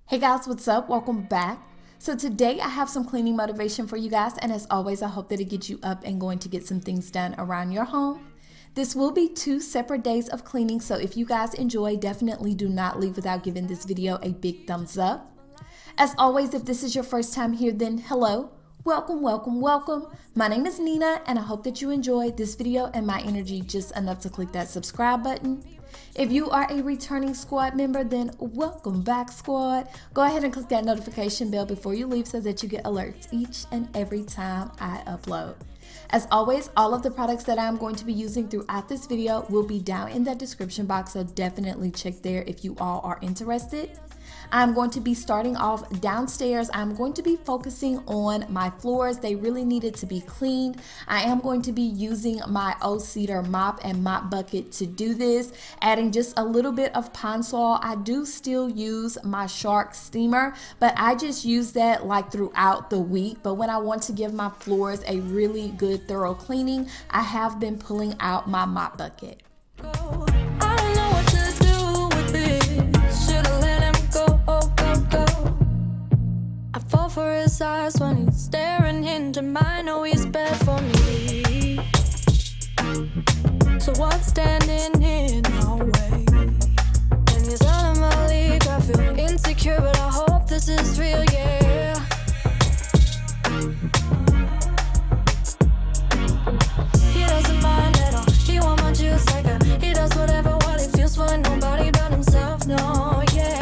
Hey guys, what's up? Welcome back. So today I have some cleaning motivation for you guys, and as always I hope that it gets you up and going to get some things done around your home. This will be 2 separate days of cleaning, so if you guys enjoy, definitely do not leave without giving this video a big thumbs up. As always, if this is your first time here, then hello. Welcome, welcome, welcome. My name is Nina, and I hope that you enjoyed this video and my energy just enough to click that subscribe button. If you are a returning squad member, then welcome back, squad. Go ahead and click that notification bell before you leave so that you get alerts each and every time I upload. As always, all of the products that I'm going to be using throughout this video will be down in the description box, so definitely check there if you all are interested. I'm going to be starting off downstairs. I'm going to be focusing on my floors. They really needed to be cleaned. I am going to be using my old cedar mop and mop bucket to do this, adding just a little bit of pine sol. I do still use my shark steamer, but I just use that like throughout the week. But when I want to give my floors a really good thorough cleaning, I have been pulling out my mop bucket. Fall for his eyes when he's staring into mine. Know he's bad for me. So what's standing in our way? And he's out of my league. I feel insecure, but I hope this is real, yeah. He doesn't mind at all. He want my juice like he does whatever what he feels for nobody but himself, no, yeah.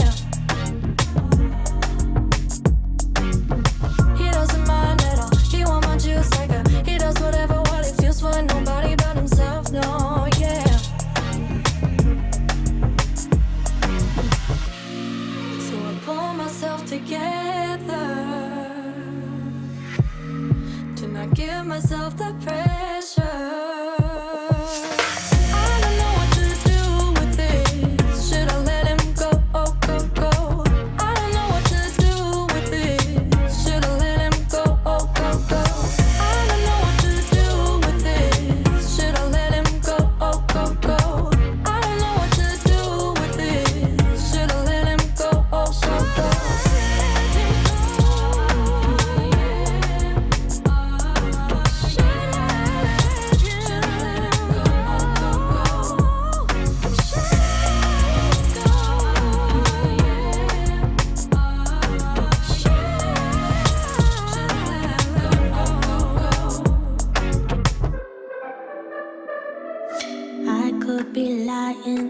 He does whatever what he feels for nobody but himself, no, yeah. So I pull myself together to not give myself the pressure.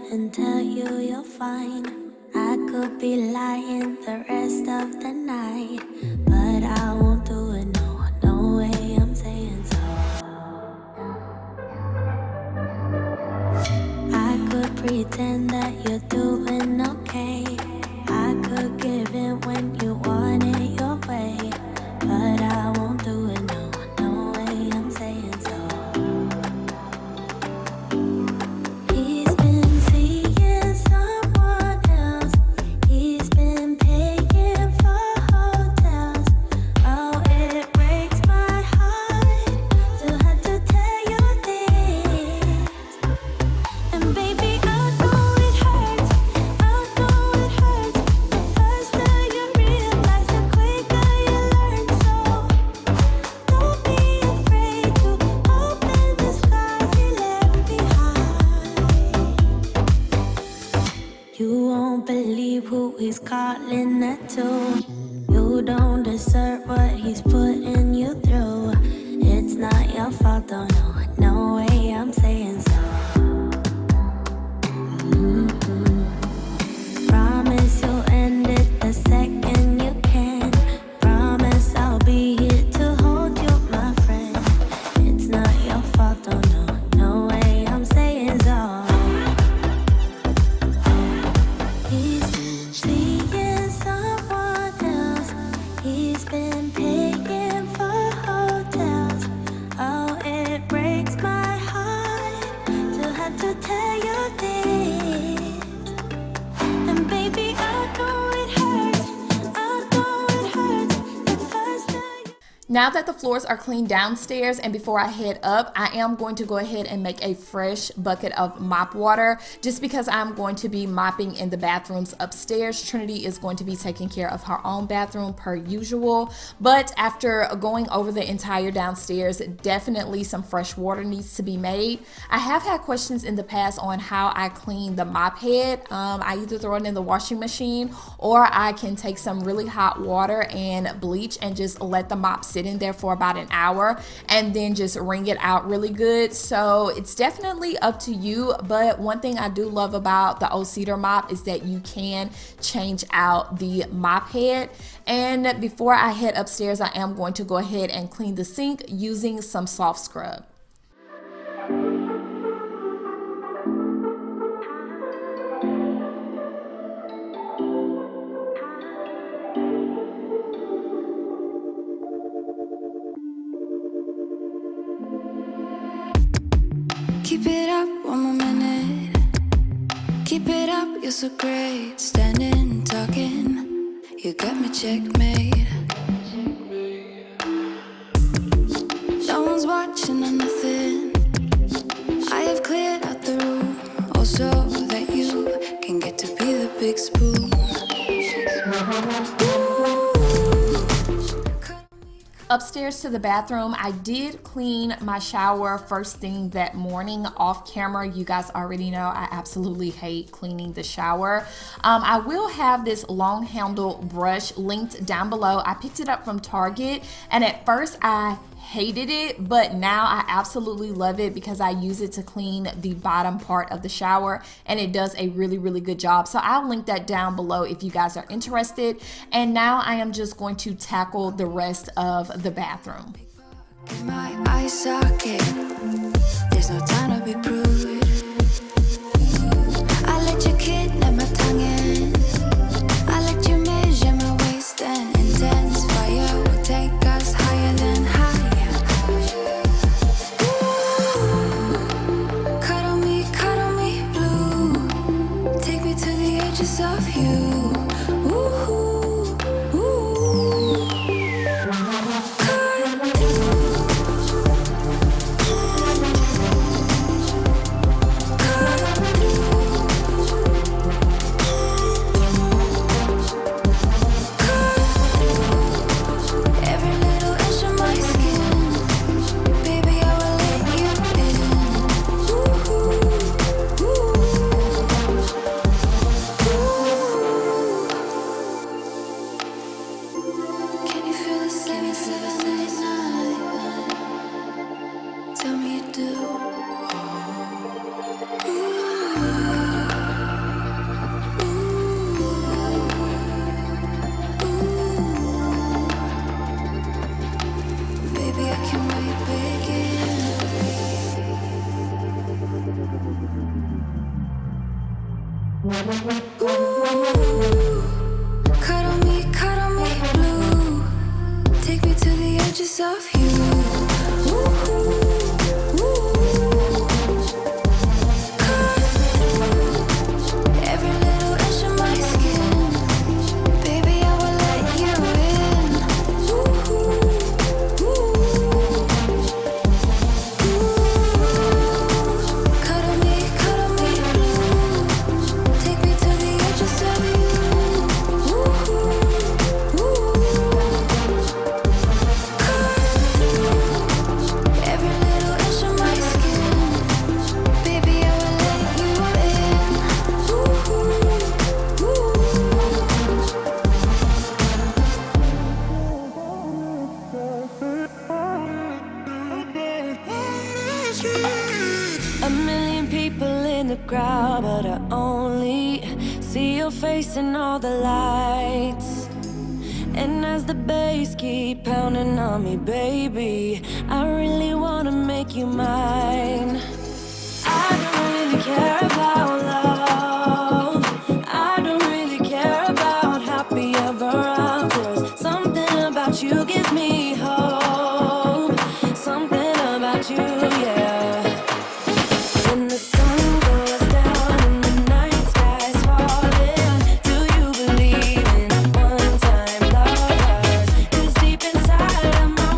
And tell you you're fine. I could be lying the rest of the night, but I won't do it, no way I'm saying so. I could pretend that you're doing okay. I could give in when you want it your way, but I won't do it, no way I'm saying so. He's calling that too. You don't deserve what he's putting you through. It's not your fault though, no way I'm saying so. Promise you'll end it the second you can. Promise I'll be here to hold you, my friend. It's not your fault though, no way I'm saying so. He's been paying for hotels. Oh, it breaks Now that the floors are cleaned downstairs and before I head up, I am going to go ahead and make a fresh bucket of mop water just because I'm going to be mopping in the bathrooms upstairs. Trinity is going to be taking care of her own bathroom per usual, but after going over the entire downstairs, definitely some fresh water needs to be made. I have had questions in the past on how I clean the mop head. I either throw it in the washing machine or I can take some really hot water and bleach and just let the mop sit in there for about an hour and then just wring it out really good. So it's definitely up to you, but one thing I do love about the old cedar mop is that you can change out the mop head. And before I head upstairs, I am going to go ahead and clean the sink using some soft scrub. Keep it up one more minute. Keep it up, you're so great. Standing, talking, you got me checkmate. No one's watching or nothing. I have cleared out the room, also that you can get to be the big spoon. Upstairs to the bathroom, I did clean my shower first thing that morning off camera. You guys already know I absolutely hate cleaning the shower. I will have this long handle brush linked down below. I picked it up from Target and at first I hated it, but now I absolutely love it because I use it to clean the bottom part of the shower and it does a really good job. So I'll link that down below if you guys are interested. And now I am just going to tackle the rest of the bathroom. My eye socket, there's no time to be prude. I let you kidnap my tongue in. I let you measure my waist and intense fire will take us higher than high. Of you, cuddle me blue. Take me to the edges of you. Every little inch of my skin, baby, I will let you in. Cuddle me blue. Take me to the edges of you. Every little inch of my skin, baby, I will let you in. A million people in the crowd, but I only see your face in all the lights. And as the bass keep pounding on me, baby, I really wanna make you mine. I don't really care about love. I don't really care about happy ever afters. Something about you gives me hope. Something about you, yeah. When the sun goes down and the night sky's falling, do you believe in one-time lovers? 'Cause deep inside of my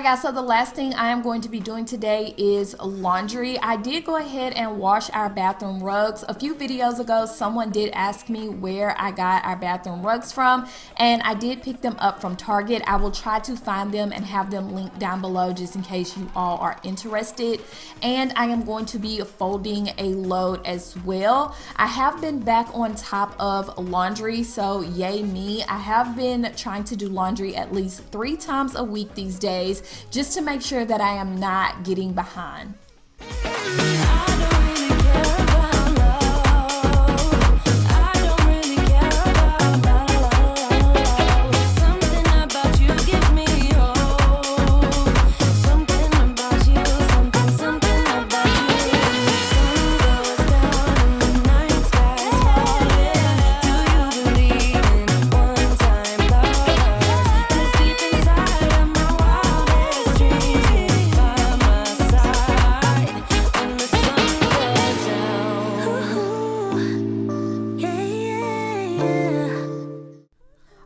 guys, so the last thing I am going to be doing today is laundry. I did go ahead and wash our bathroom rugs. A few videos ago, someone did ask me where I got our bathroom rugs from, and I did pick them up from Target. I will try to find them and have them linked down below just in case you all are interested. And I am going to be folding a load as well. I have been back on top of laundry, so yay me. I have been trying to do laundry at least 3 times a week these days, just to make sure that I am not getting behind.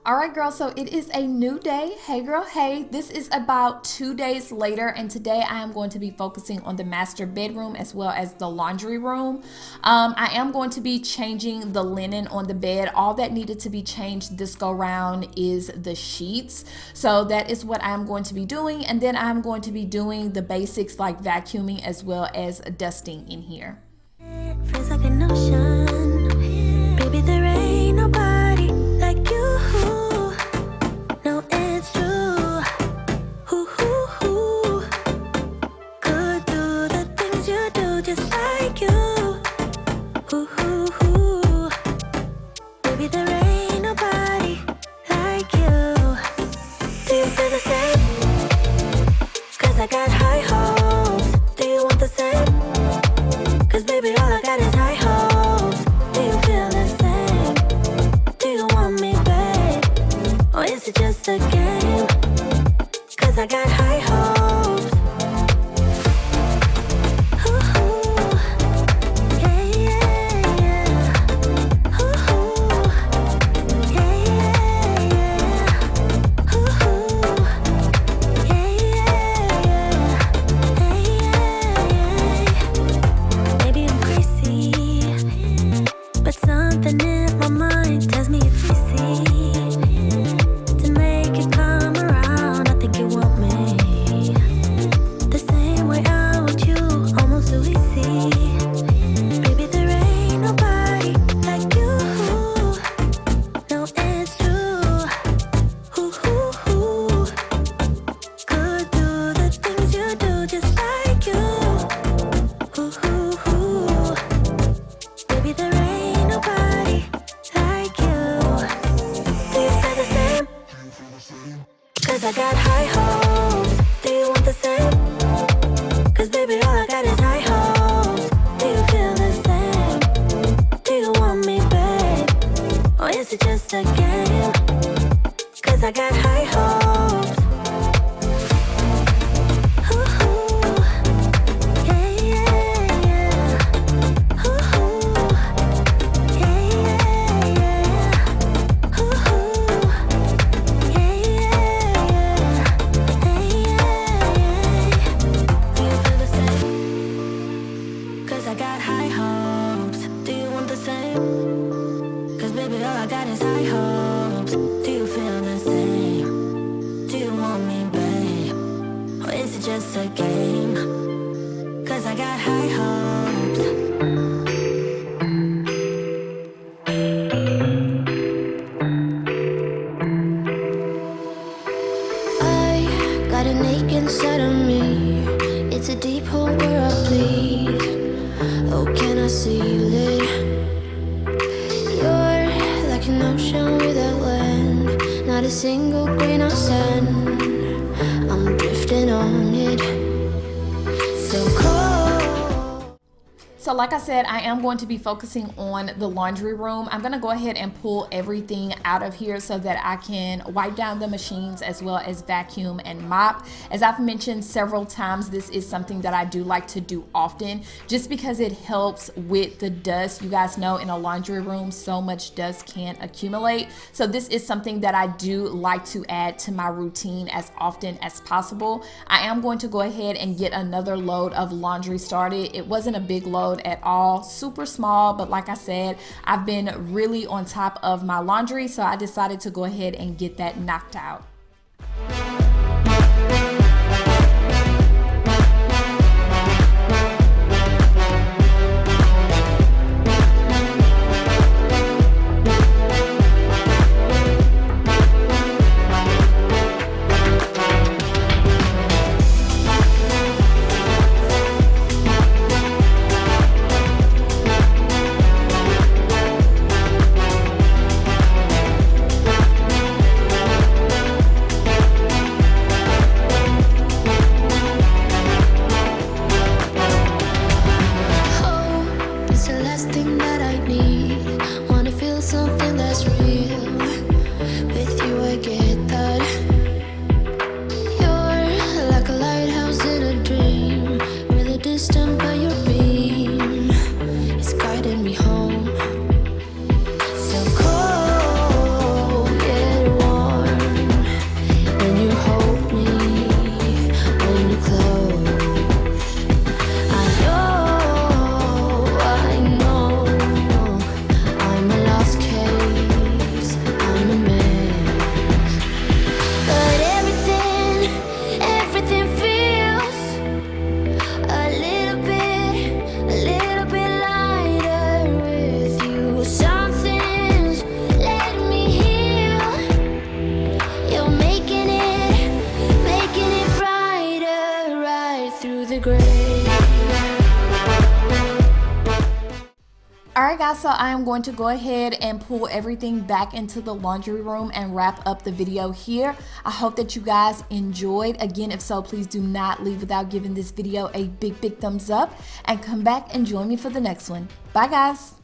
Alright girl, so it is a new day. Hey girl, hey. This is about 2 days later, and today I am going to be focusing on the master bedroom as well as the laundry room. I am going to be changing the linen on the bed. All that needed to be changed this go round is the sheets. So that is what I am going to be doing, and then I'm going to be doing the basics like vacuuming as well as dusting in here. Feels like an ocean. Baby, there ain't nobody like you. No, it's true. Could do the things you do just like you. Baby, there ain't nobody like you. Do you feel the same? 'Cause I got high hopes. Do you want the same? 'Cause baby, all I got is high hopes. Do you feel the same? Do you want me, babe? Or is it just a game? 'Cause I got high hopes. Ooh, yeah, yeah, yeah. Ooh, yeah, yeah, yeah. Ooh, yeah, yeah, yeah. Maybe I'm crazy, but something in my mind tells me it's easy to make it come around. I think you want me the same way I want you, almost so easy. Baby, there ain't nobody like you. No, it's true. Could do the things you do just like you. Baby, there ain't nobody like you. Do you feel the same? 'Cause I got high hopes. Do you want the same? 'Cause baby, all I got is high hopes. Do you feel the same? Do you want me, babe? Or is it just a game? 'Cause I got high hopes. Ooh, yeah, yeah, yeah. Ooh, yeah, yeah, yeah. Ooh, yeah, yeah, yeah. Do you feel the same? 'Cause I got high hopes. Do you want the same? 'Cause baby, all I got is high hopes. Do you feel the same? Do you want me, babe? Or is it just a game? 'Cause I got high hopes. I got an ache inside of me. It's a deep hole where I bleed. Oh, can I seal it? You're like an ocean without land. Not a single grain of sand. I'm drifting on it. So cold. So So like I said, I am going to be focusing on the laundry room. I'm gonna go ahead and pull everything out of here so that I can wipe down the machines as well as vacuum and mop. As I've mentioned several times, this is something that I do like to do often just because it helps with the dust. You guys know in a laundry room, so much dust can accumulate. So this is something that I do like to add to my routine as often as possible. I am going to go ahead and get another load of laundry started. It wasn't a big load at all, super small, but like I said, I've been really on top of my laundry, so I decided to go ahead and get that knocked out. Alright guys, so I am going to go ahead and pull everything back into the laundry room and wrap up the video here. I hope that you guys enjoyed. Again, if so, please do not leave without giving this video a big thumbs up and come back and join me for the next one. Bye guys!